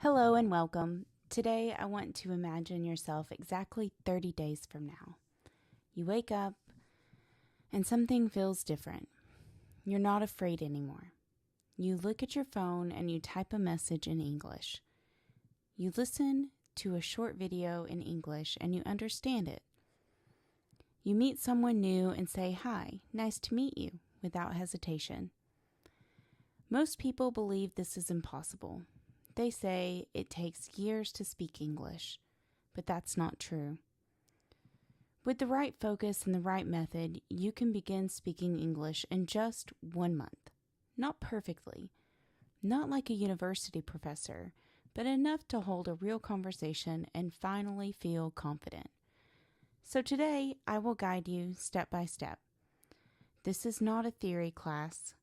Hello and welcome. Today I want to imagine yourself exactly 30 days from now. You wake up and something feels different. You're not afraid anymore. You look at your phone and you type a message in English. You listen to a short video in English and you understand it. You meet someone new and say, "Hi, nice to meet you," without hesitation. Most people believe this is impossible. They say it takes years to speak English, but that's not true. With the right focus and the right method, you can begin speaking English in just 1 month. Not perfectly, not like a university professor, but enough to hold a real conversation and finally feel confident. So today, I will guide you step by step. This is not a theory class.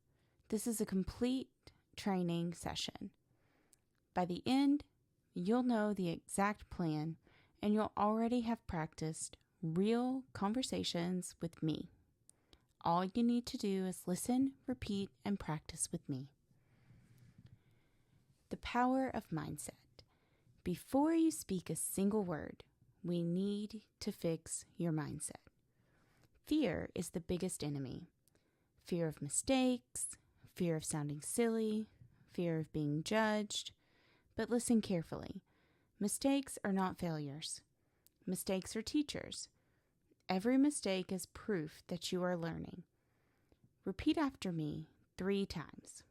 This is a complete training session. By the end, you'll know the exact plan and you'll already have practiced real conversations with me. All you need to do is listen, repeat, and practice with me. The power of mindset. Before you speak a single word, we need to fix your mindset. Fear is the biggest enemy. Fear of mistakes, fear of sounding silly, fear of being judged. But listen carefully. Mistakes are not failures. Mistakes are teachers. Every mistake is proof that you are learning. Repeat after me 3 times.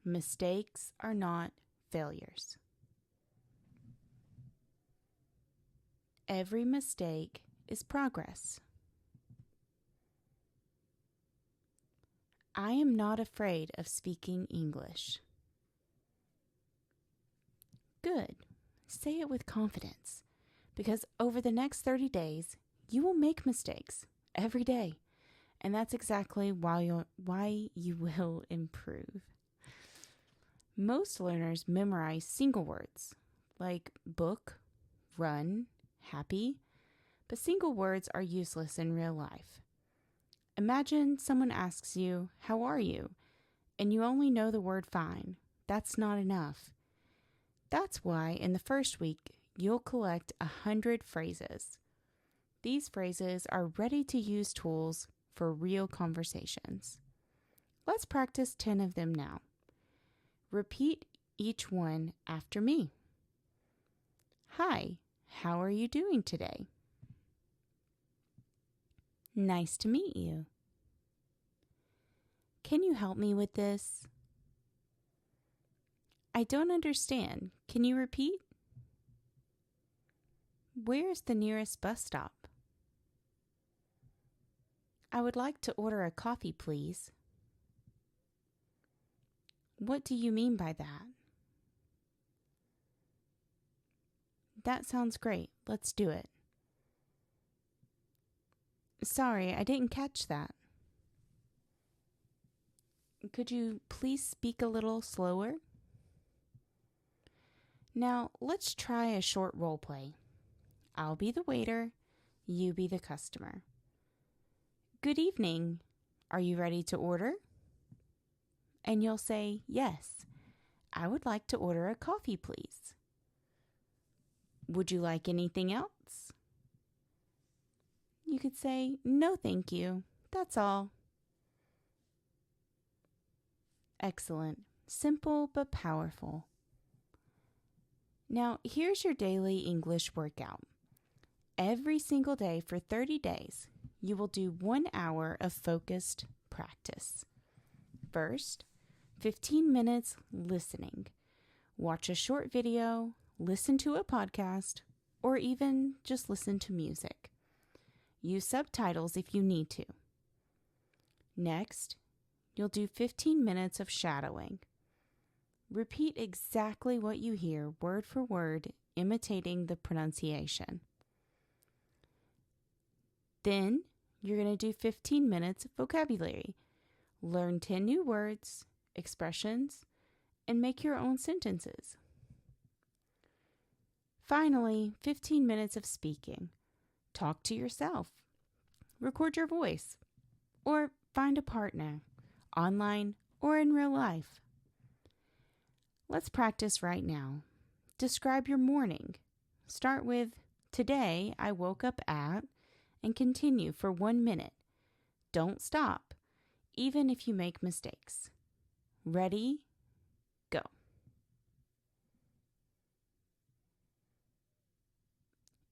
Mistakes are not failures. Every mistake is progress. I am not afraid of speaking English. Good. Say it with confidence, because over the next 30 days, you will make mistakes every day, and that's exactly why you will improve. Most learners memorize single words like book, run, happy, but single words are useless in real life. Imagine someone asks you, "How are you?" and you only know the word fine. That's not enough. That's why in the first week, you'll collect 100 phrases. These phrases are ready-to-use tools for real conversations. Let's practice 10 of them now. Repeat each one after me. Hi, how are you doing today? Nice to meet you. Can you help me with this? I don't understand. Can you repeat? Where's the nearest bus stop? I would like to order a coffee, please. What do you mean by that? That sounds great. Let's do it. Sorry, I didn't catch that. Could you please speak a little slower? Now, let's try a short role play. I'll be the waiter, you be the customer. Good evening. Are you ready to order? And you'll say, "Yes, I would like to order a coffee, please." Would you like anything else? You could say, "No, thank you. That's all." Excellent. Simple but powerful. Now, here's your daily English workout. Every single day for 30 days, you will do 1 hour of focused practice. First, 15 minutes listening. Watch a short video, listen to a podcast, or even just listen to music. Use subtitles if you need to. Next, you'll do 15 minutes of shadowing. Repeat exactly what you hear, word for word, imitating the pronunciation. Then, you're going to do 15 minutes of vocabulary. Learn 10 new words, expressions, and make your own sentences. Finally, 15 minutes of speaking. Talk to yourself. Record your voice. Or find a partner, online or in real life. Let's practice right now. Describe your morning. Start with, today I woke up at, and continue for 1 minute. Don't stop, even if you make mistakes. Ready? Go.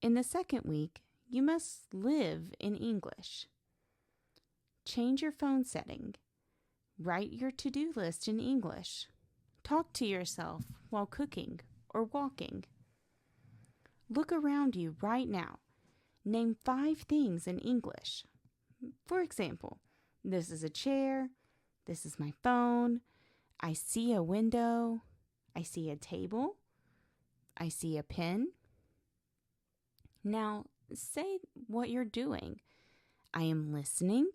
In the second week, you must live in English. Change your phone setting. Write your to-do list in English. Talk to yourself while cooking or walking. Look around you right now. Name 5 things in English. For example, this is a chair. This is my phone. I see a window. I see a table. I see a pen. Now, say what you're doing. I am listening.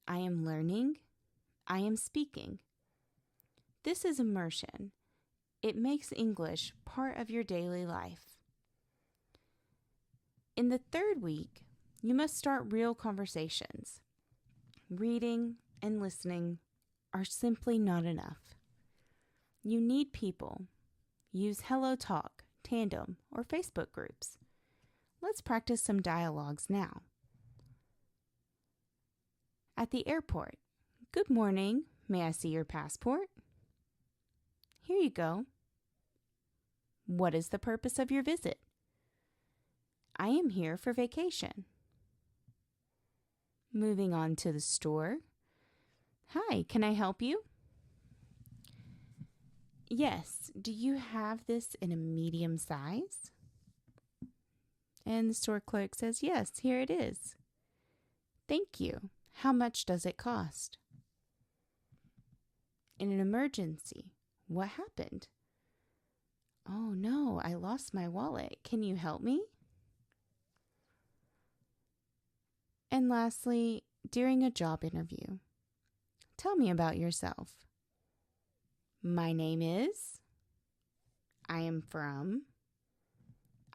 I am learning. I am speaking. This is immersion. It makes English part of your daily life. In the third week, you must start real conversations. Reading and listening are simply not enough. You need people. Use Hello Talk, Tandem, or Facebook groups. Let's practice some dialogues now. At the airport, good morning. May I see your passport? Here you go. What is the purpose of your visit? I am here for vacation. Moving on to the store. Hi, can I help you? Yes, do you have this in a medium size? And the store clerk says, yes, here it is. Thank you. How much does it cost? In an emergency, what happened? Oh no, I lost my wallet. Can you help me? And lastly, during a job interview, tell me about yourself. My name is, I am from,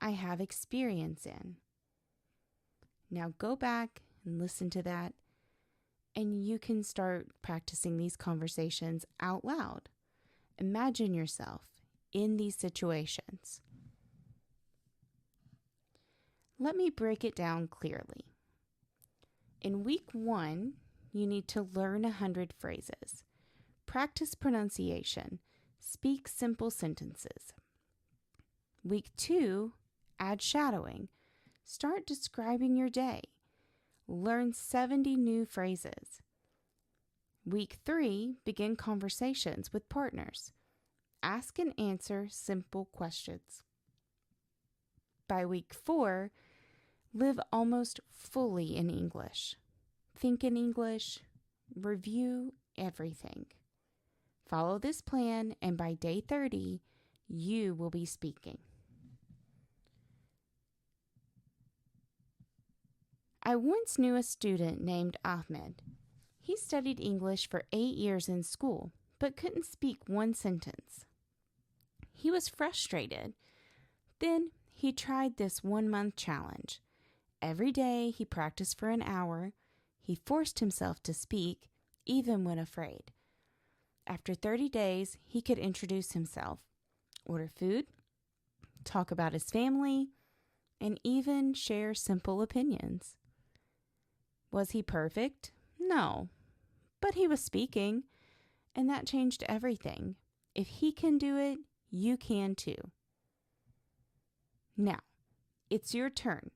I have experience in. Now go back and listen to that, and you can start practicing these conversations out loud. Imagine yourself in these situations. Let me break it down clearly. In week 1, you need to learn 100 phrases. Practice pronunciation. Speak simple sentences. Week 2, add shadowing. Start describing your day. Learn 70 new phrases. Week 3, begin conversations with partners. Ask and answer simple questions. By week 4, live almost fully in English. Think in English. Review everything. Follow this plan, and by day 30, you will be speaking. I once knew a student named Ahmed. He studied English for 8 years in school, but couldn't speak one sentence. He was frustrated. Then he tried this 1-month challenge. Every day he practiced for an hour. He forced himself to speak, even when afraid. After 30 days, he could introduce himself, order food, talk about his family, and even share simple opinions. Was he perfect? No, but he was speaking, and that changed everything. If he can do it, you can too. Now, it's your turn.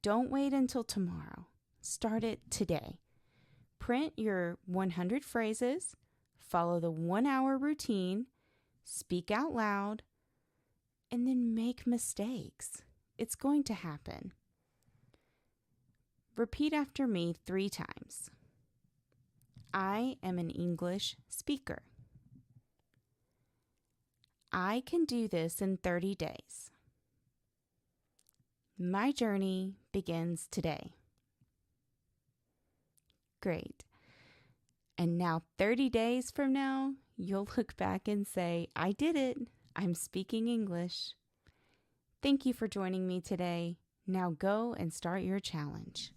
Don't wait until tomorrow. Start it today. Print your 100 phrases, follow the 1-hour routine, speak out loud, and then make mistakes. It's going to happen. Repeat after me 3 times. I am an English speaker. I can do this in 30 days. My journey begins today. Great. And now 30 days from now, you'll look back and say, I did it. I'm speaking English. Thank you for joining me today. Now go and start your challenge.